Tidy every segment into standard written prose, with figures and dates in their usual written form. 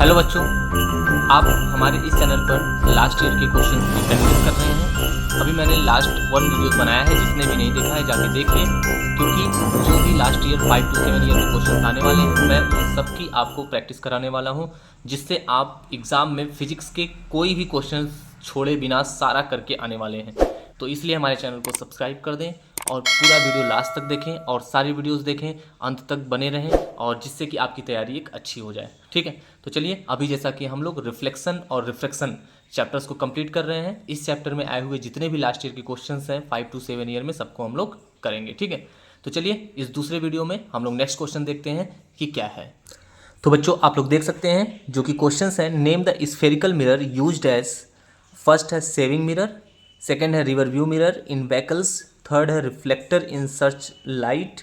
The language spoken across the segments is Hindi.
हेलो बच्चों, आप हमारे इस चैनल पर लास्ट ईयर के क्वेश्चन की प्रैक्टिस कर रहे हैं। अभी मैंने लास्ट 1 वीडियोस बनाया है, जिसने भी नहीं देखा है जाके देख लें, क्योंकि जो भी लास्ट ईयर 5 to 7 ईयर के क्वेश्चन आने वाले हैं मैं उन सब की आपको प्रैक्टिस कराने वाला हूं, जिससे आप एग्ज़ाम में फिजिक्स के कोई भी क्वेश्चन छोड़े बिना सारा करके आने वाले हैं। तो इसलिए हमारे चैनल को सब्सक्राइब कर दें और पूरा वीडियो लास्ट तक देखें और सारी वीडियोस देखें, अंत तक बने रहें, और जिससे कि आपकी तैयारी एक अच्छी हो जाए। ठीक है, तो चलिए अभी जैसा कि हम लोग रिफ्लेक्शन और रिफ्रैक्शन चैप्टर्स को कंप्लीट कर रहे हैं, इस चैप्टर में आए हुए जितने भी लास्ट ईयर के क्वेश्चंस हैं 5 to 7 ईयर में सबको हम लोग करेंगे। ठीक है, तो चलिए इस दूसरे वीडियो में हम लोग नेक्स्ट क्वेश्चन देखते हैं कि क्या है। तो बच्चों आप लोग देख सकते हैं जो कि क्वेश्चंस हैं, name the spherical mirror used as. First है सेविंग मिरर, सेकेंड है rear view mirror in vehicles, third है reflector in search light,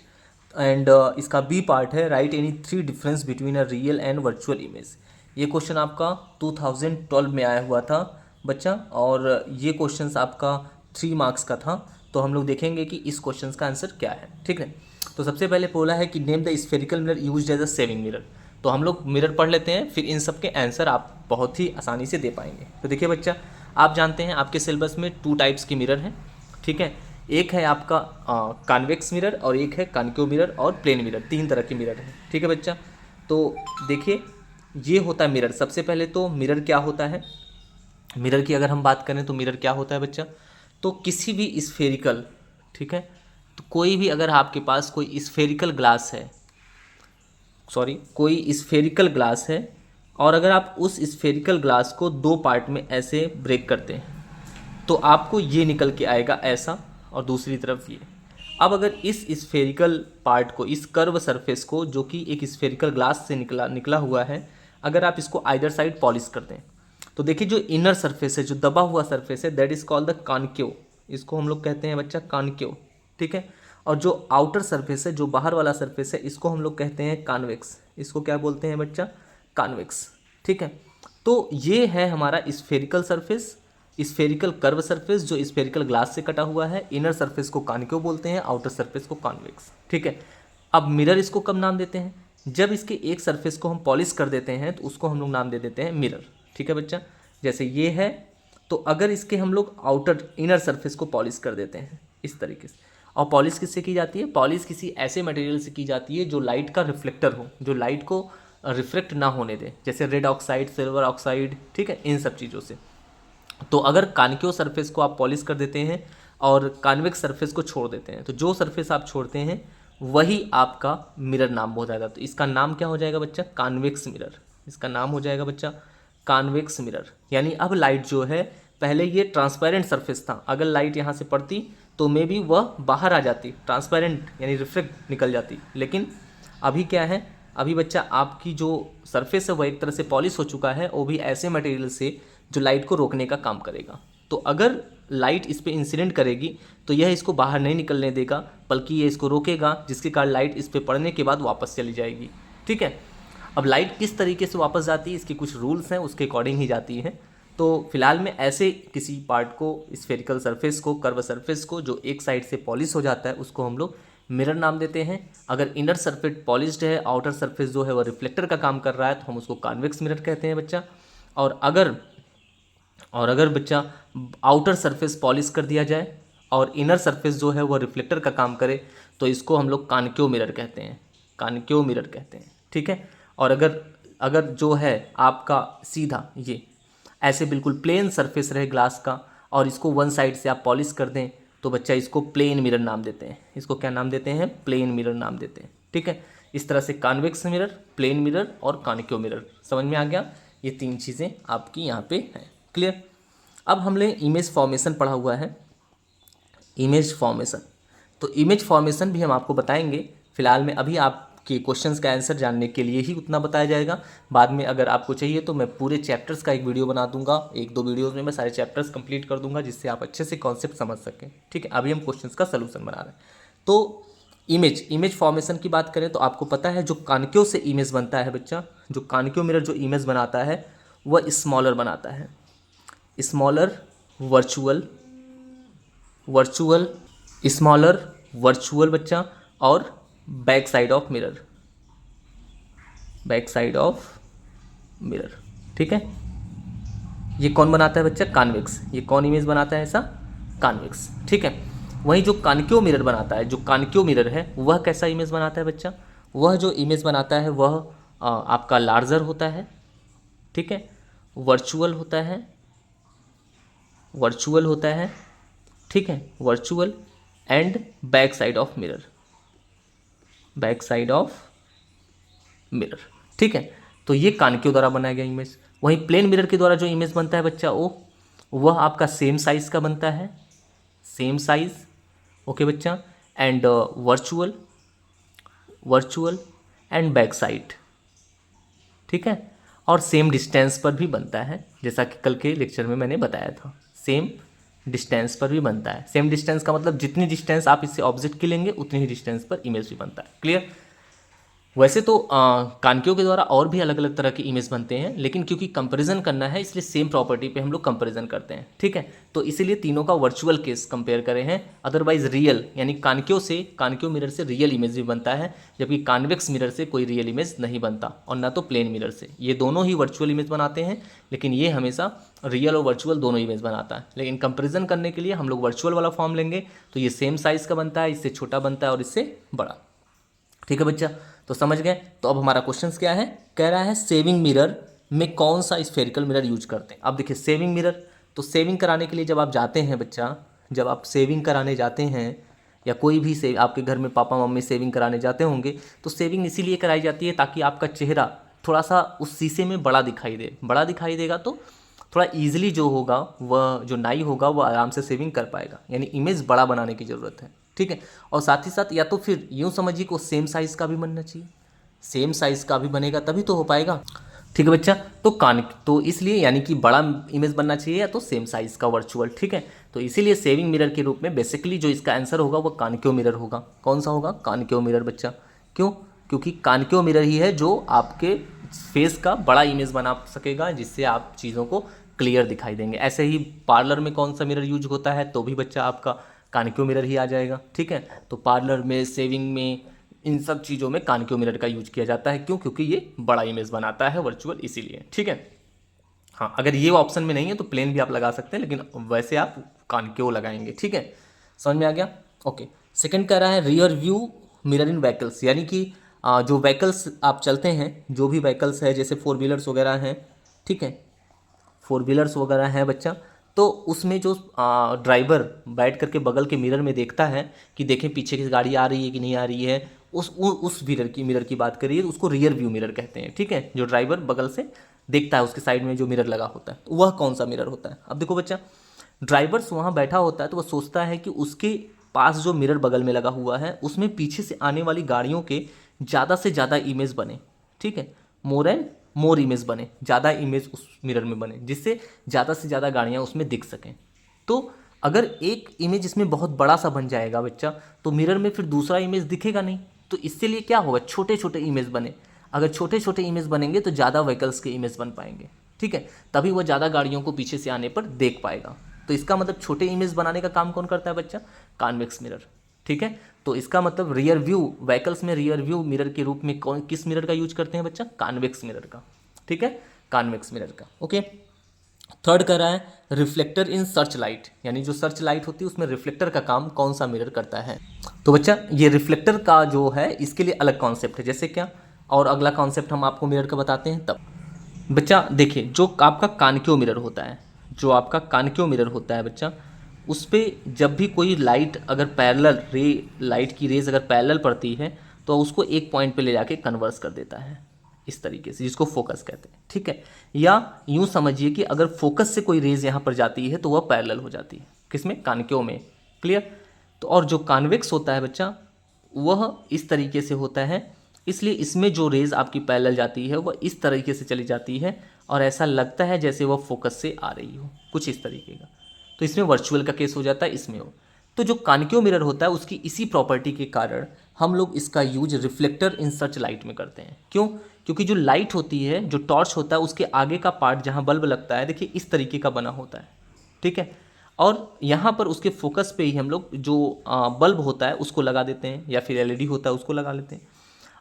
and इसका बी पार्ट है write any 3 difference between a real and virtual image. ये क्वेश्चन आपका 2012 में आया हुआ था बच्चा, और ये क्वेश्चंस आपका 3 मार्क्स का था। तो हम लोग देखेंगे कि इस क्वेश्चन का आंसर क्या है। ठीक है, तो सबसे पहले बोला है कि name the spherical mirror used as a shaving mirror. तो हम लोग मिरर पढ़ लेते हैं, फिर इन सब के आंसर आप बहुत ही आसानी से दे पाएंगे। तो देखिए बच्चा, आप जानते हैं आपके सिलेबस में 2 टाइप्स की मिरर हैं। ठीक है, एक है आपका कॉन्वेक्स मिरर और एक है कॉन्केव मिरर और प्लेन मिरर, 3 तरह के मिरर हैं। ठीक है बच्चा, तो देखिए ये होता है मिरर। सबसे पहले तो मिरर क्या होता है, मिरर की अगर हम बात करें तो मिरर क्या होता है बच्चा, तो किसी भी स्फेरिकल, ठीक है, तो कोई भी अगर आपके पास कोई स्फेरिकल ग्लास है, कोई स्फेरिकल ग्लास है, और अगर आप उस स्फेरिकल ग्लास को 2 पार्ट में ऐसे ब्रेक करते हैं तो आपको ये निकल के आएगा ऐसा, और दूसरी तरफ ये। अब अगर इस स्फेरिकल पार्ट को, इस कर्व सरफेस को, जो कि एक स्फेरिकल ग्लास से निकला हुआ है, अगर आप इसको आइदर साइड पॉलिश कर दें तो देखिए जो इनर सरफेस है, जो दबा हुआ सरफेस है, that is called the concave. इसको हम लोग कहते हैं बच्चा कॉन्केव। ठीक है, और जो आउटर सरफेस है, जो बाहर वाला सरफेस है, इसको हम लोग कहते हैं कॉन्वेक्स। इसको क्या बोलते हैं बच्चा, कॉन्वेक्स। ठीक है, तो ये है हमारा spherical surface, spherical curve surface जो स्फेरिकल ग्लास से कटा हुआ है। इनर सरफेस को कॉन्केव बोलते हैं, आउटर सरफेस को कॉन्वेक्स। ठीक है, अब मिरर इसको कब नाम देते हैं, जब इसके एक सरफेस को हम पॉलिश कर देते हैं तो उसको हम लोग नाम दे देते हैं मिरर। ठीक है बच्चा, जैसे ये है, तो अगर इसके हम लोग आउटर इनर सरफेस को पॉलिश कर देते हैं इस तरीके से, और पॉलिश किससे की जाती है, पॉलिश किसी ऐसे मटेरियल से की जाती है जो लाइट का रिफ्लेक्टर हो, जो लाइट को रिफ्लेक्ट ना होने दे, जैसे रेड ऑक्साइड, सिल्वर ऑक्साइड, ठीक है, इन सब चीज़ों से। तो अगर कॉन्केव सरफेस को आप पॉलिश कर देते हैं और कॉन्वेक्स सरफेस को छोड़ देते हैं, तो जो सरफेस आप छोड़ते हैं वही आपका मिरर नाम हो जाएगा। तो इसका नाम क्या हो जाएगा बच्चा, कॉन्वेक्स मिरर। इसका नाम हो जाएगा बच्चा कॉन्वेक्स मिरर। यानी अब लाइट जो है, पहले ये ट्रांसपेरेंट सरफेस था, अगर लाइट यहाँ से पड़ती तो मे बी वह बाहर आ जाती, ट्रांसपेरेंट यानी रिफ्लेक्ट निकल जाती, लेकिन अभी क्या है, अभी बच्चा आपकी जो सरफेस है वह एक तरह से पॉलिश हो चुका है, वो भी ऐसे मटेरियल से जो लाइट को रोकने का काम करेगा। तो अगर लाइट इस पर इंसिडेंट करेगी तो यह इसको बाहर नहीं निकलने देगा, बल्कि ये इसको रोकेगा, जिसके कारण लाइट इस पर पड़ने के बाद वापस चली जाएगी। ठीक है, अब लाइट किस तरीके से वापस जाती है, इसके कुछ रूल्स हैं, उसके अकॉर्डिंग ही जाती है। तो फिलहाल में ऐसे किसी पार्ट को, स्फेरिकल सरफेस को, कर्व सरफेस को, जो एक साइड से पॉलिश हो जाता है, उसको हम लोग मिरर नाम देते हैं। अगर इनर सरफेस पॉलिश्ड है, आउटर सरफेस जो है वह रिफ्लेक्टर का काम कर रहा है, तो हम उसको कॉन्वेक्स मिरर कहते हैं बच्चा। और अगर बच्चा आउटर सरफेस पॉलिश कर दिया जाए और इनर सरफेस जो है वो रिफ्लेक्टर का काम करे, तो इसको हम लोग कॉन्केव मिरर कहते हैं, कॉन्केव मिरर कहते हैं। ठीक है, और अगर जो है आपका सीधा ये ऐसे बिल्कुल प्लेन सरफेस रहे ग्लास का, और इसको वन साइड से आप पॉलिश कर दें, तो बच्चा इसको प्लेन मिरर नाम देते हैं। इसको क्या नाम देते हैं, प्लेन मिरर नाम देते हैं। ठीक है, इस तरह से कॉन्वेक्स मिरर, प्लेन मिरर और कॉन्केव मिरर, समझ में आ गया। ये 3 चीज़ें आपकी यहाँ पे हैं। क्लियर। अब हमने इमेज फॉर्मेशन पढ़ा हुआ है, इमेज फॉर्मेशन। तो इमेज फॉर्मेशन भी हम आपको बताएंगे। फिलहाल में अभी आपके क्वेश्चंस का आंसर जानने के लिए ही उतना बताया जाएगा। बाद में अगर आपको चाहिए तो मैं पूरे चैप्टर्स का एक वीडियो बना दूंगा, 1-2 वीडियोज़ में मैं सारे चैप्टर्स कंप्लीट कर दूंगा, जिससे आप अच्छे से कॉन्सेप्ट समझ सकें। ठीक है, अभी हम क्वेश्चंस का सलूशन बना रहे हैं। तो इमेज फॉर्मेशन की बात करें तो आपको पता है जो कॉन्केव से इमेज बनता है बच्चा, जो कॉन्केव मिरर जो इमेज बनाता है वह स्मॉलर बनाता है, स्मॉलर वर्चुअल स्मॉलर वर्चुअल बच्चा, और back side of mirror, back side of mirror. ठीक है, ये कौन बनाता है बच्चा? कॉन्वेक्स। ये कौन इमेज बनाता है ऐसा? कॉन्वेक्स। ठीक है, वहीं जो कॉन्केव मिरर बनाता है, जो कॉन्केव मिरर है वह कैसा इमेज बनाता है बच्चा? वह जो इमेज बनाता है वह आपका लार्जर होता है। ठीक है, वर्चुअल होता है, वर्चुअल होता है। ठीक है, virtual and back side of mirror, back side of mirror. ठीक है, तो ये कॉन्केव द्वारा बनाया गया इमेज। वहीं प्लेन मिरर के द्वारा जो इमेज बनता है बच्चा वह आपका सेम साइज का बनता है, सेम साइज। ओके बच्चा, and virtual, virtual and back side. ठीक है, और सेम डिस्टेंस पर भी बनता है, जैसा कि कल के लेक्चर में मैंने बताया था, सेम डिस्टेंस पर भी बनता है। सेम डिस्टेंस का मतलब जितनी डिस्टेंस आप इससे ऑब्जेक्ट की लेंगे उतनी ही डिस्टेंस पर इमेज भी बनता है। क्लियर? वैसे तो कॉन्केव के द्वारा और भी अलग अलग तरह के इमेज बनते हैं, लेकिन क्योंकि कंपैरिजन करना है इसलिए सेम प्रॉपर्टी पे हम लोग कंपैरिजन करते हैं। ठीक है, तो इसीलिए तीनों का वर्चुअल केस कंपेयर करे हैं। अदरवाइज रियल यानी कॉन्केव मिरर से रियल इमेज भी बनता है, जबकि कॉन्वेक्स मिरर से कोई रियल इमेज नहीं बनता, और ना तो प्लेन मिरर से। ये दोनों ही वर्चुअल इमेज बनाते हैं, लेकिन ये हमेशा रियल और वर्चुअल दोनों इमेज बनाता है। लेकिन कंपेरिजन करने के लिए हम लोग वर्चुअल वाला फॉर्म लेंगे, तो ये सेम साइज़ का बनता है, इससे छोटा बनता है और इससे बड़ा। ठीक है बच्चा, तो समझ गए। तो अब हमारा क्वेश्चन क्या है? कह रहा है सेविंग मिरर में कौन सा स्फेरिकल मिरर यूज करते हैं। अब देखिए सेविंग मिरर, तो सेविंग कराने के लिए जब आप जाते हैं बच्चा, जब आप सेविंग कराने जाते हैं या कोई भी से आपके घर में पापा मम्मी सेविंग कराने जाते होंगे, तो सेविंग इसीलिए कराई जाती है ताकि आपका चेहरा थोड़ा सा उस शीशे में बड़ा दिखाई दे। बड़ा दिखाई देगा तो थोड़ा ईजिली जो होगा वह जो नाई होगा वह आराम से सेविंग कर पाएगा, यानी इमेज बड़ा बनाने की ज़रूरत है। ठीक है, और साथ ही साथ या तो फिर यूँ समझिए कि वो सेम साइज़ का भी बनना चाहिए, सेम साइज़ का भी बनेगा तभी तो हो पाएगा। ठीक है बच्चा, तो इसलिए यानी कि बड़ा इमेज बनना चाहिए या तो सेम साइज़ का वर्चुअल। ठीक है, तो इसीलिए सेविंग मिरर के रूप में बेसिकली जो इसका आंसर होगा वो कॉन्केव मिरर होगा। कौन सा होगा? कॉन्केव मिरर बच्चा। क्यों? क्योंकि कॉन्केव मिरर ही है जो आपके फेस का बड़ा इमेज बना सकेगा, जिससे आप चीज़ों को क्लियर दिखाई देंगे। ऐसे ही पार्लर में कौन सा मिरर यूज होता है, तो भी बच्चा आपका कॉन्केव मिरर ही आ जाएगा। ठीक है, तो पार्लर में, सेविंग में, इन सब चीज़ों में कॉन्केव मिरर का यूज किया जाता है। क्यों? क्योंकि ये बड़ा इमेज बनाता है वर्चुअल, इसीलिए। ठीक है, हाँ, अगर ये ऑप्शन में नहीं है तो प्लेन भी आप लगा सकते हैं, लेकिन वैसे आप कॉन्केव लगाएंगे। ठीक है, समझ में आ गया? ओके, सेकंड कह रहा है rear view mirror in vehicles, यानी कि जो व्हीकल्स आप चलते हैं, जो भी व्हीकल्स है जैसे 4 व्हीलर्स वगैरह हैं, ठीक है, 4 व्हीलर्स वगैरह हैं बच्चा, तो उसमें जो ड्राइवर बैठ करके बगल के मिरर में देखता है कि देखें पीछे की गाड़ी आ रही है कि नहीं आ रही है, उस मिरर की बात करिए, उसको रियर व्यू मिरर कहते हैं। ठीक है, जो ड्राइवर बगल से देखता है, उसके साइड में जो मिरर लगा होता है, वह कौन सा मिरर होता है? अब देखो बच्चा, ड्राइवर्स वहाँ बैठा होता है तो वह सोचता है कि उसके पास जो मिरर बगल में लगा हुआ है उसमें पीछे से आने वाली गाड़ियों के ज़्यादा से ज़्यादा इमेज बने। ठीक है, मोर एंड मोर इमेज बने, ज़्यादा इमेज उस मिरर में बने, जिससे ज़्यादा से ज़्यादा गाड़ियाँ उसमें दिख सकें। तो अगर एक इमेज इसमें बहुत बड़ा सा बन जाएगा बच्चा, तो मिरर में फिर दूसरा इमेज दिखेगा नहीं। तो इसके लिए क्या होगा? छोटे छोटे इमेज बने। अगर छोटे छोटे इमेज बनेंगे तो ज़्यादा व्हीकल्स के इमेज बन पाएंगे। ठीक है, तभी वह ज़्यादा गाड़ियों को पीछे से आने पर देख पाएगा। तो इसका मतलब छोटे इमेज बनाने का काम कौन करता है बच्चा? Convex mirror. ठीक है, तो इसका मतलब रियर व्यू व्हीकल्स में रियर व्यू मिरर के रूप में किस मिरर का यूज करते हैं बच्चा? कॉन्वेक्स मिरर का। ठीक है, कॉन्वेक्स मिरर का। ओके, थर्ड कर रहा है रिफ्लेक्टर इन सर्च लाइट, यानी जो सर्च लाइट होती है उसमें रिफ्लेक्टर का काम कौन सा मिरर करता है? तो बच्चा ये रिफ्लेक्टर का जो है इसके लिए अलग कॉन्सेप्ट है, जैसे क्या, और अगला कॉन्सेप्ट हम आपको मिरर का बताते हैं तब। बच्चा देखिए, जो आपका कॉन्केव मिरर होता है, जो आपका कॉन्केव मिरर होता है बच्चा, उस पर जब भी कोई लाइट अगर पैरेलल लाइट की रेज अगर पैरेलल पड़ती है तो उसको एक पॉइंट पे ले जाके कन्वर्स कर देता है इस तरीके से, जिसको फोकस कहते हैं। ठीक है, या यूं समझिए कि अगर फोकस से कोई रेज यहाँ पर जाती है तो वह पैरेलल हो जाती है, किसमें? कॉन्केव में। क्लियर? तो और जो कॉन्वेक्स होता है बच्चा, वह इस तरीके से होता है, इसलिए इसमें जो रेज आपकी पैरेलल जाती है वह इस तरीके से चली जाती है और ऐसा लगता है जैसे वह फोकस से आ रही हो, कुछ इस तरीके का। तो इसमें वर्चुअल का केस हो जाता है, इसमें हो। तो जो कॉन्केव मिरर होता है उसकी इसी प्रॉपर्टी के कारण हम लोग इसका use reflector in search light में करते हैं। क्यों? क्योंकि जो लाइट होती है, जो टॉर्च होता है, उसके आगे का पार्ट जहाँ बल्ब लगता है, देखिए इस तरीके का बना होता है। ठीक है, और यहाँ पर उसके फोकस पे ही हम लोग जो बल्ब होता है उसको लगा देते हैं, या फिर एलईडी होता है उसको लगा लेते हैं।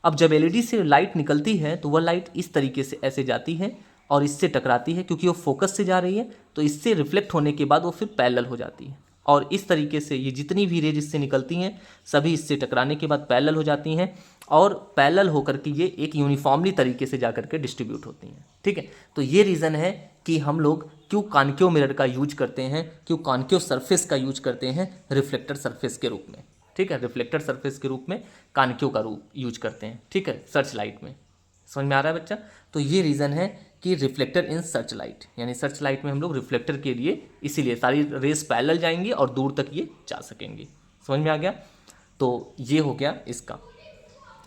अब जब एलईडी से लाइट निकलती है तो वह लाइट इस तरीके से ऐसे जाती है और इससे टकराती है, क्योंकि वो फोकस से जा रही है तो इससे रिफ्लेक्ट होने के बाद वो फिर पैरेलल हो जाती है, और इस तरीके से ये जितनी भी रेज इससे निकलती हैं सभी इससे टकराने के बाद पैरेलल हो जाती हैं, और पैरेलल होकर के ये एक यूनिफॉर्मली तरीके से जा करके डिस्ट्रीब्यूट होती हैं। ठीक है, तो ये रीज़न है कि हम लोग क्यों कॉन्केव मिरर का यूज करते हैं, क्यों कॉन्केव सरफेस का यूज करते हैं रिफ्लेक्टर सरफेस के रूप में। ठीक है, रिफ्लेक्टर सरफेस के रूप में कॉन्केव का रूप यूज करते हैं। ठीक है, सर्च लाइट में। समझ में आ रहा है बच्चा? तो ये रीज़न है कि रिफ्लेक्टर इन सर्च लाइट, यानी सर्च लाइट में हम लोग रिफ्लेक्टर के लिए इसीलिए सारी रेस पैरेलल जाएंगी और दूर तक ये जा सकेंगी। समझ में आ गया? तो ये हो गया इसका।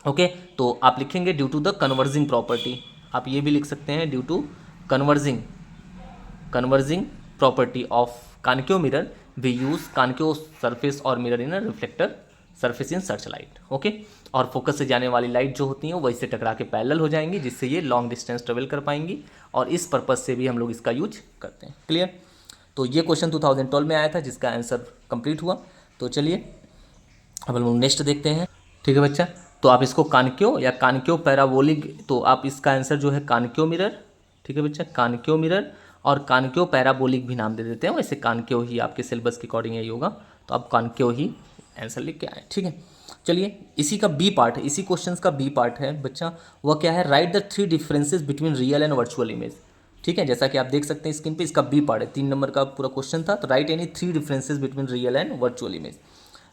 ओके, तो आप लिखेंगे due to the converging property, आप ये भी लिख सकते हैं due to converging property of concave mirror we use concave surface और mirror in reflector surface in search light. Okay, और फोकस से जाने वाली लाइट जो होती हैं वो इससे टकरा के पैरेलल हो जाएंगी, जिससे ये लॉन्ग डिस्टेंस ट्रेवल कर पाएंगी, और इस पर्पज से भी हम लोग इसका यूज करते हैं। क्लियर? तो ये क्वेश्चन 2012 में आया था जिसका आंसर कंप्लीट हुआ। तो चलिए अब हम लोग नेक्स्ट देखते हैं। ठीक है बच्चा, तो आप इसको कॉन्केव या कॉन्केव पैराबोलिक, तो आप इसका आंसर जो है कॉन्केव मिरर। ठीक है बच्चा, कॉन्केव मिरर और कॉन्केव पैराबोलिक भी नाम दे देते हैं, वैसे कॉन्केव ही आपके सिलेबस के अकॉर्डिंग यही होगा, तो आप कॉन्केव ही आंसर लिख के आए। ठीक है, चलिए इसी का बी पार्ट है, इसी क्वेश्चन का बी पार्ट है बच्चा, वह क्या है? Right the 3 differences between real and virtual image. ठीक है, जैसा कि आप देख सकते हैं स्क्रीन पे, इसका बी पार्ट है, 3 नंबर का पूरा क्वेश्चन था। तो right any 3 differences between real and virtual image.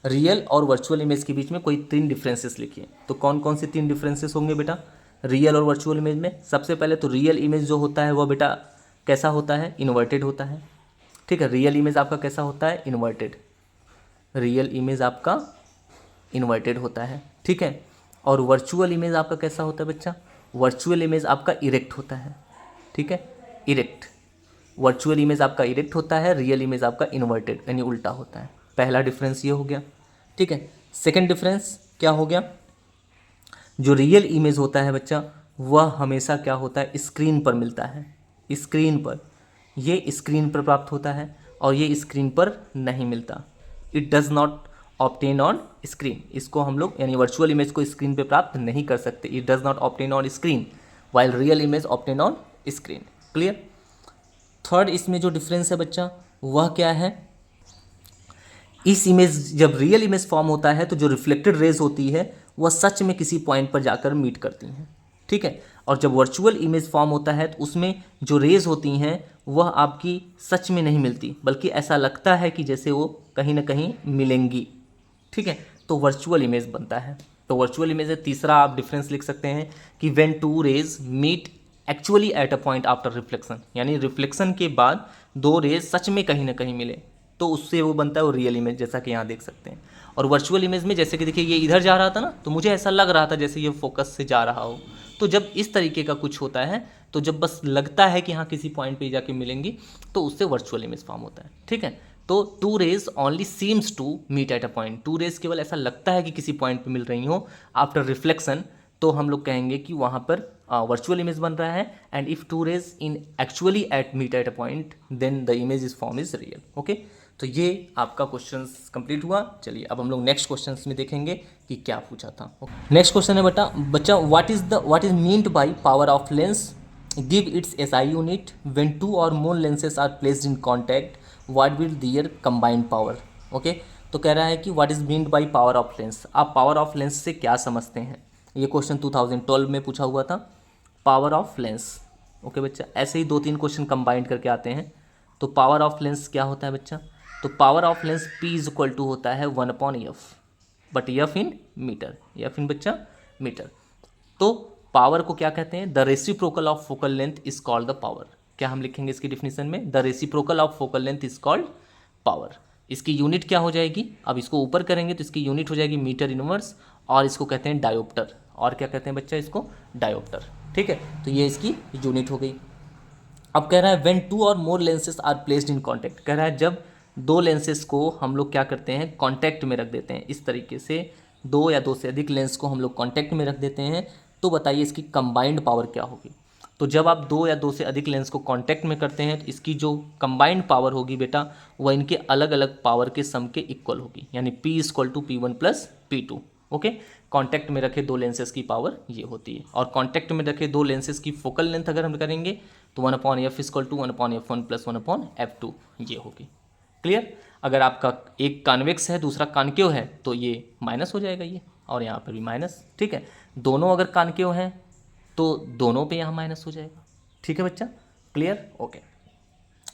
Real और वर्चुअल इमेज के बीच में कोई 3 डिफरेंसेस लिखिए। तो कौन कौन से 3 डिफरेंसेस होंगे बेटा रियल और वर्चुअल इमेज में? सबसे पहले तो रियल इमेज जो होता है वह बेटा कैसा होता है? इन्वर्टेड होता है। ठीक है, रियल इमेज आपका कैसा होता है? इन्वर्टेड। रियल इमेज आपका इन्वर्टेड होता है। ठीक है, और वर्चुअल इमेज आपका कैसा होता है बच्चा? वर्चुअल इमेज आपका इरेक्ट होता है। ठीक है, इरेक्ट। वर्चुअल इमेज आपका इरेक्ट होता है, रियल इमेज आपका इन्वर्टेड यानी उल्टा होता है। पहला डिफरेंस ये हो गया। ठीक है, सेकंड डिफरेंस क्या हो गया? जो रियल इमेज होता है बच्चा वह हमेशा क्या होता है? स्क्रीन पर मिलता है। स्क्रीन पर, ये स्क्रीन पर प्राप्त होता है और ये स्क्रीन पर नहीं मिलता। It does not obtain on screen. इसको हम लोग यानी वर्चुअल इमेज को स्क्रीन पे प्राप्त नहीं कर सकते। It does not obtain on screen while real image obtain on screen. Clear? Third इसमें जो डिफरेंस है बच्चा वह क्या है? इस इमेज, जब रियल इमेज फॉर्म होता है तो जो रिफ्लेक्टेड रेज होती है वह सच में किसी पॉइंट पर जाकर मीट करती हैं। ठीक है, और जब वर्चुअल इमेज फॉर्म होता है तो उसमें जो रेज होती हैं वह आपकी सच में नहीं मिलती, बल्कि ऐसा लगता है कि जैसे वो कहीं ना कहीं मिलेंगी। ठीक है, तो वर्चुअल इमेज बनता है। तो वर्चुअल इमेज है। तीसरा आप डिफरेंस लिख सकते हैं कि when 2 rays meet actually at a point after reflection, यानी रिफ्लेक्शन के बाद 2 रेज सच में कहीं ना कहीं मिले तो उससे वो बनता है वो रियल इमेज, जैसा कि यहाँ देख सकते हैं। और वर्चुअल इमेज में जैसे कि देखिए ये इधर जा रहा था ना, तो मुझे ऐसा लग रहा था जैसे ये फोकस से जा रहा हो। तो जब इस तरीके का कुछ होता है, तो जब बस लगता है कि हाँ किसी पॉइंट पे जाके मिलेंगी, तो उससे वर्चुअल इमेज फॉर्म होता है। ठीक है, तो 2 rays only seems to meet at a point. 2 rays केवल ऐसा लगता है कि किसी पॉइंट पे मिल रही हो आफ्टर रिफ्लेक्शन, तो हम लोग कहेंगे कि वहाँ पर वर्चुअल इमेज बन रहा है। And if 2 rays in actually at meet at a point then the image is form is real. Okay, तो ये आपका क्वेश्चन कंप्लीट हुआ। चलिए अब हम लोग नेक्स्ट क्वेश्चन में देखेंगे कि क्या पूछा था। नेक्स्ट क्वेश्चन है बच्चा what is meant by power of lens, give its SI unit, when 2 और more lenses are placed in contact what will their combined power. Okay, तो कह रहा है कि what is meant by power of lens. आप पावर ऑफ लेंस से क्या समझते हैं? ये क्वेश्चन 2012 में पूछा हुआ था, पावर ऑफ लेंस। ओके बच्चा, ऐसे ही 2-3 क्वेश्चन कंबाइंड करके आते हैं। तो पावर ऑफ लेंस क्या होता है बच्चा? तो power of lens P is equal to होता है 1/f, but F in metre, F in बच्चा मीटर। तो पावर को क्या कहते हैं? The reciprocal of focal length is called the power. क्या हम लिखेंगे इसकी डिफिनेशन में? The reciprocal of focal length is called power. इसकी यूनिट क्या हो जाएगी? अब इसको ऊपर करेंगे तो इसकी यूनिट हो जाएगी मीटर इनवर्स, और इसको कहते हैं डायोप्टर। और क्या कहते हैं बच्चा इसको? डायोप्टर। ठीक है, तो ये इसकी यूनिट हो गई। अब कह रहा है व्हेन 2 और more lenses are placed in contact. कह रहा है जब 2 लेंसेज को हम लोग क्या करते हैं? कॉन्टैक्ट में रख देते हैं। इस तरीके से 2 या 2 से अधिक लेंस को हम लोग कॉन्टैक्ट में रख देते हैं, तो बताइए इसकी कंबाइंड पावर क्या होगी? तो जब आप 2 या 2 से अधिक लेंस को कॉन्टैक्ट में करते हैं तो इसकी जो कंबाइंड पावर होगी बेटा वह इनके अलग अलग पावर के सम के इक्वल होगी, यानी P = P1 + P2। Okay, contact में रखे दो लेंसेज की पावर ये होती है। और कांटेक्ट में रखे दो लेंसेज की फोकल लेंथ अगर हम करेंगे तो 1/f equal to 1/f1 plus 1/f2 ये होगी। क्लियर। अगर आपका एक कॉन्वेक्स है दूसरा कॉन्केव है तो ये माइनस हो जाएगा ये, और यहाँ पर भी माइनस। ठीक है, दोनों अगर कॉन्केव हैं तो दोनों पे यहाँ माइनस हो जाएगा। ठीक है बच्चा, क्लियर, ओके।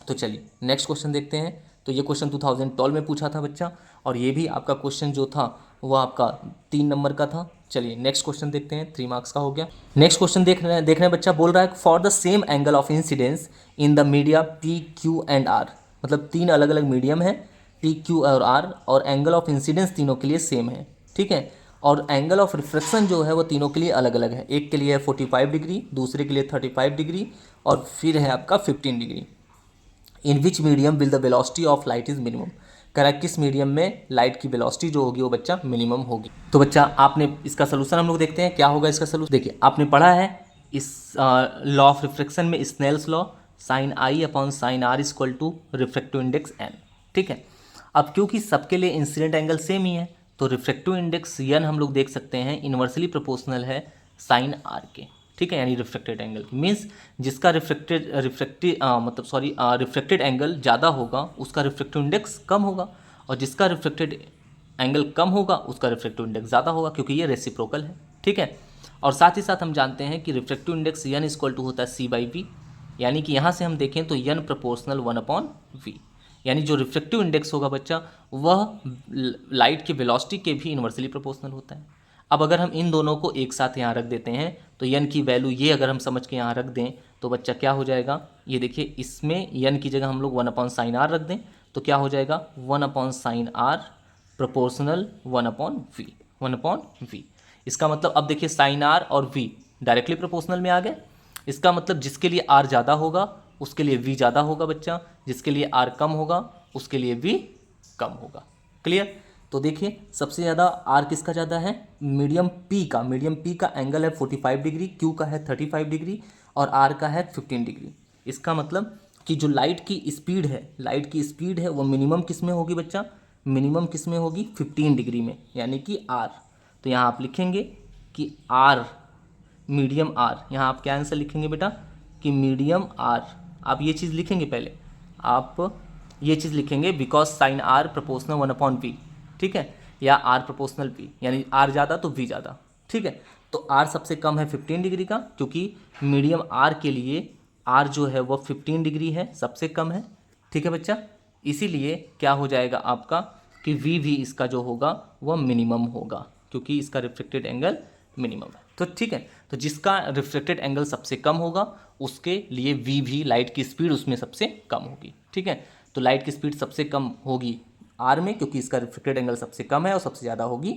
तो चलिए नेक्स्ट क्वेश्चन देखते हैं। तो ये क्वेश्चन 2012 में पूछा था बच्चा, और ये भी आपका क्वेश्चन जो था वो आपका 3 नंबर का था। चलिए नेक्स्ट क्वेश्चन देखते हैं, 3 मार्क्स का हो गया। नेक्स्ट क्वेश्चन देख रहे हैं बच्चा, बोल रहा है for the same angle of incidence in the media P Q and R. मतलब 3 अलग अलग मीडियम है पी क्यू और आर, और एंगल ऑफ इंसिडेंस तीनों के लिए सेम है। ठीक है, और एंगल ऑफ रिफ्लेक्शन जो है वो तीनों के लिए अलग अलग है। एक के लिए है 45 डिग्री, दूसरे के लिए 35 डिग्री, और फिर है आपका 15 degree. In which medium will the velocity of light is minimum. कह रहा है किस मीडियम में लाइट की वेलोसिटी जो होगी वो बच्चा मिनिमम होगी। तो बच्चा आपने इसका सोल्यूशन हम लोग देखते हैं क्या होगा इसका सोल्यूशन। देखिए आपने पढ़ा है इस लॉ ऑफ रिफ्लेक्शन में Snell's law, sine i upon sine r equal to refractive index n. ठीक है, अब क्योंकि सबके लिए इंसिडेंट एंगल सेम ही है तो रिफ्रेक्टिव इंडेक्स एन हम लोग देख सकते हैं इन्वर्सली प्रोपोर्शनल है साइन आर के। ठीक है, यानी रिफ्लेक्टेड एंगल मीन्स जिसका रिफ्लेक्टेड एंगल ज़्यादा होगा उसका रिफ्रेक्टिव इंडेक्स कम होगा, और जिसका रिफ्लेक्टेड एंगल कम होगा उसका रिफ्रेक्टिव इंडेक्स ज़्यादा होगा, क्योंकि ये रेसिप्रोकल है। ठीक है, और साथ ही साथ हम जानते हैं कि refractive index n equal to होता है C/V, यानी कि यहाँ से हम देखें तो एन प्रोपोर्शनल 1/V, यानी जो रिफ्लेक्टिव इंडेक्स होगा बच्चा वह लाइट की वेलोसिटी के भी इन्वर्सली प्रोपोर्शनल होता है। अब अगर हम इन दोनों को एक साथ यहाँ रख देते हैं तो यन की वैल्यू ये अगर हम समझ के यहाँ रख दें तो बच्चा क्या हो जाएगा, ये देखिए इसमें यन की जगह हम लोग 1/sin r रख दें तो क्या हो जाएगा 1/sin r प्रोपोर्शनल 1/v। इसका मतलब अब देखिए साइन r और v डायरेक्टली प्रोपोर्शनल में आ गए। इसका मतलब जिसके लिए r ज़्यादा होगा उसके लिए v ज़्यादा होगा बच्चा, जिसके लिए r कम होगा उसके लिए v कम होगा। क्लियर। तो देखिए सबसे ज़्यादा R किसका ज़्यादा है, मीडियम P का एंगल है 45 डिग्री, Q का है 35 डिग्री और R का है 15 डिग्री। इसका मतलब कि जो लाइट की स्पीड है वो मिनिमम किस में होगी बच्चा, मिनिमम किस में होगी 15 डिग्री में, यानी कि R। तो यहाँ आप लिखेंगे कि R मीडियम R, यहाँ आप क्या आंसर लिखेंगे बेटा कि मीडियम R। आप ये चीज़ लिखेंगे, पहले आप ये चीज़ लिखेंगे because sign R proportional 1/V। ठीक है, या R प्रोपोर्शनल V, यानी R ज़्यादा तो V ज़्यादा। ठीक है, तो R सबसे कम है 15 डिग्री का, क्योंकि मीडियम R के लिए R जो है वो 15 डिग्री है, सबसे कम है। ठीक है बच्चा, इसीलिए क्या हो जाएगा आपका कि V भी इसका जो होगा वह मिनिमम होगा, क्योंकि इसका रिफ्लेक्टेड एंगल मिनिमम है। तो ठीक है, तो जिसका रिफ्लेक्टेड एंगल सबसे कम होगा उसके लिए V भी, लाइट की स्पीड उसमें सबसे कम होगी। ठीक है, तो लाइट की स्पीड सबसे कम होगी R में, क्योंकि इसका रिफ्लेक्टेड एंगल सबसे कम है, और सबसे ज़्यादा होगी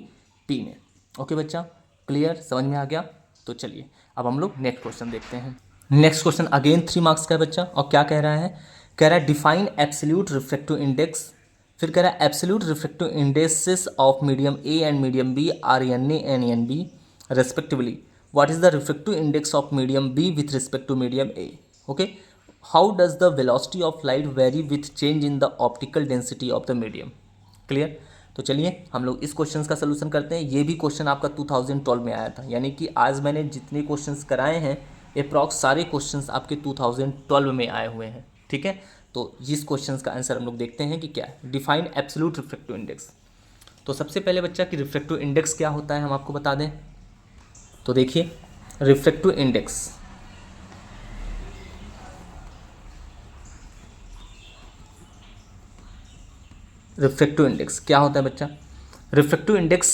P में। ओके बच्चा, क्लियर, समझ में आ गया। तो चलिए अब हम लोग नेक्स्ट क्वेश्चन देखते हैं। नेक्स्ट क्वेश्चन अगेन 3 मार्क्स का है बच्चा, और क्या कह रहा है, कह रहा है डिफाइन एब्सोल्यूट रिफ्रेक्टिव इंडेक्स। फिर कह रहा है absolute refractive indexes of medium A and medium B are NA and NB respectively. What is the refractive index of medium B with respect to medium A। Okay, how does the velocity of light vary with change in the optical density of the medium. Clear. तो चलिए हम लोग इस क्वेश्चन का सलूशन करते हैं। ये भी क्वेश्चन आपका 2012 में आया था, यानी कि आज मैंने जितने क्वेश्चंस कराए हैं अप्रॉक्स सारे क्वेश्चंस आपके 2012 में आए हुए हैं। ठीक है, तो इस क्वेश्चन का आंसर हम लोग देखते हैं कि क्या है। Define absolute refractive index. तो सबसे पहले बच्चा कि रिफ्रेक्टिव इंडेक्स क्या होता है हम आपको बता दें। तो देखिए रिफ्रेक्टिव इंडेक्स क्या होता है बच्चा। Refractive index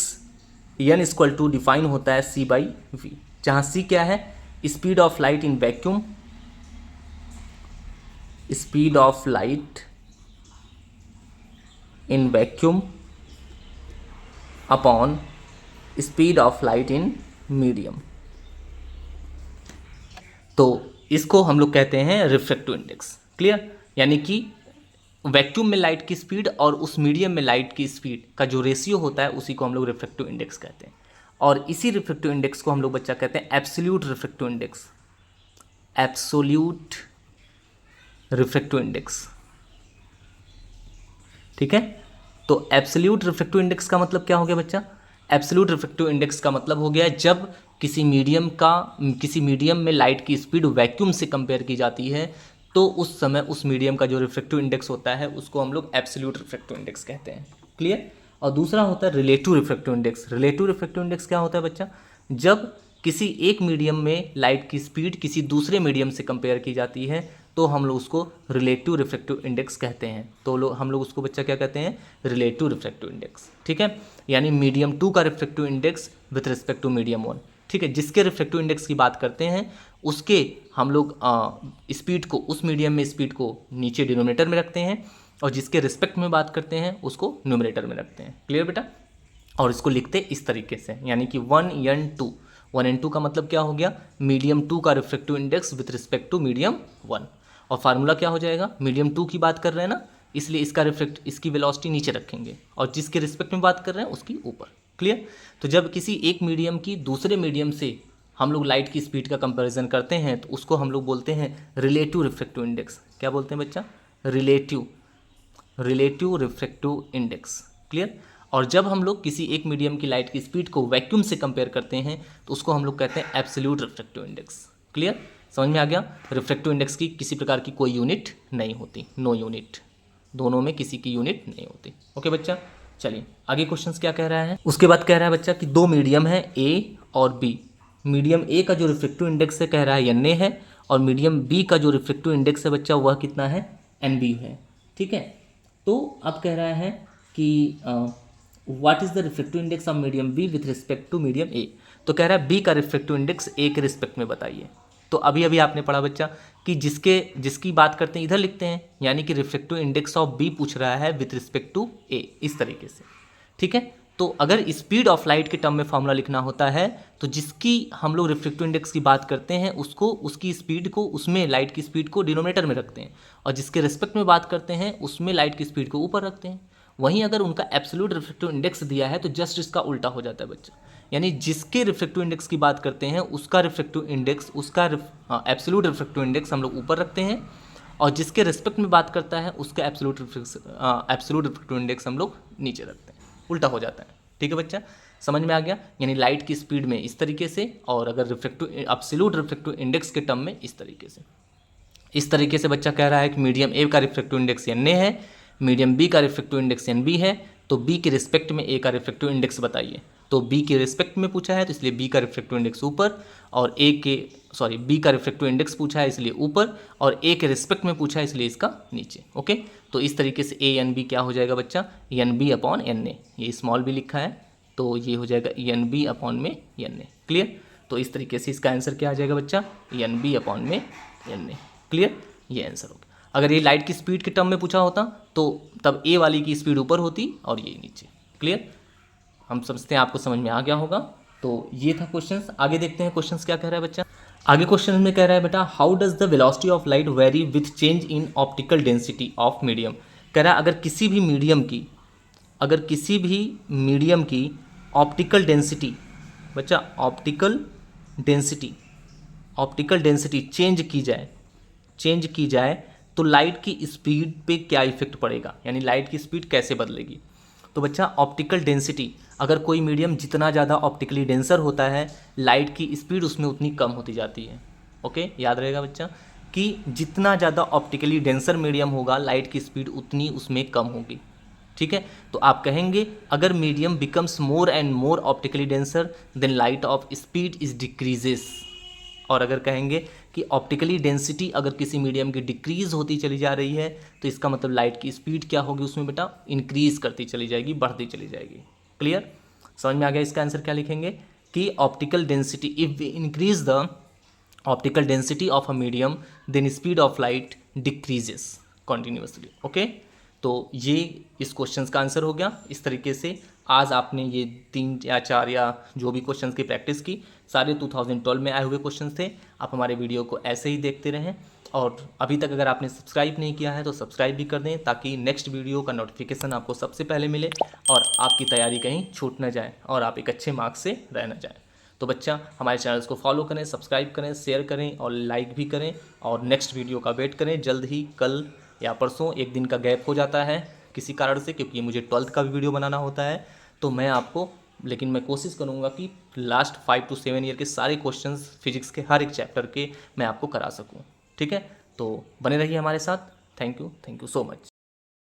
n equal to define होता है C/V, जहाँ C क्या है, speed of light in vacuum, speed of light in vacuum upon speed of light in medium. तो इसको हम लोग कहते हैं रिफ्रेक्टिव इंडेक्स। क्लियर, यानी कि वैक्यूम में लाइट की स्पीड और उस मीडियम में लाइट की स्पीड का जो रेशियो होता है उसी को हम लोग रिफ्रेक्टिव इंडेक्स कहते हैं। और इसी रिफ्रेक्टिव इंडेक्स को हम लोग बच्चा कहते हैं absolute refractive index. Absolute refractive index, ठीक है। तो एब्सोल्यूट रिफ्रेक्टिव इंडेक्स का मतलब क्या हो गया बच्चा एब्सोल्यूट रिफ्रैक्टिव इंडेक्स का मतलब हो गया जब किसी मीडियम में लाइट की स्पीड वैक्यूम से कंपेयर की जाती है तो उस समय उस मीडियम का जो रिफ्रैक्टिव इंडेक्स होता है उसको हम लोग एब्सोल्यूट रिफ्रैक्टिव इंडेक्स कहते हैं। क्लियर। और दूसरा होता है relative refractive index. Relative refractive index क्या होता है बच्चा? जब किसी एक मीडियम में लाइट की स्पीड किसी दूसरे मीडियम से कंपेयर की जाती है तो हम लोग उसको रिलेटिव रिफ्रैक्टिव इंडेक्स कहते हैं। तो हम लोग उसको बच्चा क्या कहते हैं? Relative refractive index. ठीक है, यानी मीडियम 2 का refractive index with respect to medium 1। ठीक है, जिसके रिफ्रैक्टिव इंडेक्स की बात करते हैं उसके हम लोग स्पीड को, उस मीडियम में स्पीड को नीचे डिनोमिनेटर में रखते हैं और जिसके रिस्पेक्ट में बात करते हैं उसको न्यूमरेटर में रखते हैं। क्लियर बेटा? और इसको लिखते इस तरीके से, यानी कि 1n2। 1n2 का मतलब क्या हो गया? मीडियम 2 का refractive index with respect to medium 1। और फार्मूला क्या हो जाएगा? मीडियम 2 की बात कर रहे हैं ना, इसलिए इसकी वेलोसिटी नीचे रखेंगे और जिसके रिस्पेक्ट में बात कर रहे हैं उसकी ऊपर। क्लियर? तो जब किसी एक मीडियम की दूसरे मीडियम से हम लोग लाइट की स्पीड का कंपैरिजन करते हैं तो उसको हम लोग बोलते हैं रिलेटिव रिफ्रैक्टिव इंडेक्स। क्या बोलते हैं बच्चा? Relative refractive index. क्लियर? और जब हम लोग किसी एक मीडियम की लाइट की स्पीड को वैक्यूम से कंपेयर करते हैं तो उसको हम लोग कहते हैं एब्सोल्यूट रिफ्रैक्टिव इंडेक्स। क्लियर? समझ में आ गया? रिफ्रैक्टिव इंडेक्स की किसी प्रकार की कोई यूनिट नहीं होती, नो यूनिट, दोनों में किसी की यूनिट नहीं होती। ओके बच्चा, चलिए आगे क्वेश्चंस क्या कह रहा है। उसके बाद कह रहा है बच्चा कि दो मीडियम है ए और बी। मीडियम ए का जो रिफ्रैक्टिव इंडेक्स है कह रहा है एन ए है और मीडियम बी का जो रिफ्रैक्टिव इंडेक्स है बच्चा वह कितना है? एन बी है। ठीक है, तो अब कह रहा है कि what is the refractive index of medium B with respect to medium A. तो कह रहा है बी का रिफ्रैक्टिव इंडेक्स ए के रिस्पेक्ट में बताइए। तो अभी अभी आपने पढ़ा बच्चा कि जिसकी बात करते हैं इधर लिखते हैं, यानी कि रिफ्रैक्टिव इंडेक्स ऑफ बी पूछ रहा है विथ रिस्पेक्ट टू ए, इस तरीके से। ठीक है, तो अगर स्पीड ऑफ लाइट के टर्म में फॉर्मूला लिखना होता है तो जिसकी हम लोग रिफ्रैक्टिव इंडेक्स की बात करते हैं उसको, उसकी स्पीड को, उसमें लाइट की स्पीड को डिनोमिनेटर में रखते हैं और जिसके रिस्पेक्ट में बात करते हैं उसमें लाइट की स्पीड को ऊपर रखते हैं। वहीं अगर उनका एब्सोल्यूट रिफ्रैक्टिव इंडेक्स दिया है तो जस्ट इसका उल्टा हो जाता है बच्चा, यानी जिसके रिफ्रैक्टिव इंडेक्स की बात करते हैं उसका रिफ्रैक्टिव इंडेक्स, उसका एब्सोल्यूट रिफ्रैक्टिव इंडेक्स हम लोग ऊपर रखते हैं और जिसके रिस्पेक्ट में बात करता है उसका एब्सोल्यूट रिफ्रैक्टिव इंडेक्स हम लोग नीचे रखते हैं, उल्टा हो जाता है। ठीक है बच्चा, समझ में आ गया? यानी लाइट की स्पीड में इस तरीके से और अगर एब्सोल्यूट रिफ्रैक्टिव इंडेक्स के टर्म में इस तरीके से। इस तरीके से बच्चा कह रहा है कि मीडियम ए का रिफ्रैक्टिव इंडेक्स एन ए है, मीडियम बी का रिफ्रैक्टिव इंडेक्स एन बी है, तो बी के रिस्पेक्ट में ए का रिफ्रैक्टिव इंडेक्स बताइए। तो बी के रिस्पेक्ट में पूछा है तो इसलिए बी का रिफ्रैक्टिव इंडेक्स ऊपर, और बी का रिफ्रैक्टिव इंडेक्स पूछा है इसलिए ऊपर, और ए के रिस्पेक्ट में पूछा है इसलिए इसका नीचे। ओके, तो इस तरीके से ए एन बी क्या हो जाएगा बच्चा? N B upon N A, ये स्मॉल बी लिखा है तो ये हो जाएगा एन बी अपॉन में एन ए। क्लियर? तो इस तरीके से इसका आंसर क्या आ जाएगा बच्चा? एन बी अपॉन में एन ए। क्लियर? ये आंसर हो गया। अगर ये लाइट की स्पीड के टर्म में पूछा होता तो तब ए वाली की स्पीड ऊपर होती और ये नीचे। क्लियर? हम समझते हैं आपको समझ में आ गया होगा। तो ये था क्वेश्चंस। आगे देखते हैं क्वेश्चंस क्या कह रहा है बच्चा। आगे क्वेश्चन में कह रहा है बेटा how does the velocity of light vary with change in optical density of medium. कह रहा है अगर किसी भी मीडियम की ऑप्टिकल डेंसिटी, बच्चा ऑप्टिकल डेंसिटी चेंज की जाए तो लाइट की स्पीड पे क्या इफेक्ट पड़ेगा, यानी लाइट की स्पीड कैसे बदलेगी। तो बच्चा ऑप्टिकल डेंसिटी, अगर कोई मीडियम जितना ज़्यादा ऑप्टिकली डेंसर होता है लाइट की स्पीड उसमें उतनी कम होती जाती है। ओके, याद रहेगा बच्चा कि जितना ज़्यादा ऑप्टिकली डेंसर मीडियम होगा लाइट की स्पीड उतनी उसमें कम होगी। ठीक है, तो आप कहेंगे अगर medium becomes more and more optically denser then light of speed is decreases. और अगर कहेंगे कि ऑप्टिकली डेंसिटी अगर किसी मीडियम की डिक्रीज होती चली जा रही है तो इसका मतलब लाइट की स्पीड क्या होगी उसमें बेटा? इंक्रीज करती चली जाएगी, बढ़ती चली जाएगी। क्लियर? समझ में आ गया? इसका आंसर क्या लिखेंगे कि optical density, if we increase the optical density of a medium then speed of light decreases continuously. Okay, तो ये इस क्वेश्चन का आंसर हो गया। इस तरीके से आज आपने ये 3 या 4 या जो भी क्वेश्चंस की प्रैक्टिस की, सारे 2012 में आए हुए क्वेश्चंस थे। आप हमारे वीडियो को ऐसे ही देखते रहें और अभी तक अगर आपने सब्सक्राइब नहीं किया है तो सब्सक्राइब भी कर दें ताकि नेक्स्ट वीडियो का नोटिफिकेशन आपको सबसे पहले मिले और आपकी तैयारी कहीं छूट न जाए और आप एक अच्छे मार्क्स से रह न जाए। तो बच्चा हमारे चैनल्स को फॉलो करें, सब्सक्राइब करें, शेयर करें और लाइक भी करें और नेक्स्ट वीडियो का वेट करें। जल्द ही कल या परसों, एक दिन का गैप हो जाता है किसी कारण से, क्योंकि मुझे 12th का भी वीडियो बनाना होता है, तो मैं आपको लेकिन मैं कोशिश करूँगा कि लास्ट 5 to 7 ईयर के सारे क्वेश्चंस फिजिक्स के हर एक चैप्टर के मैं आपको करा सकूँ। ठीक है, तो बने रहिए हमारे साथ। Thank you so much.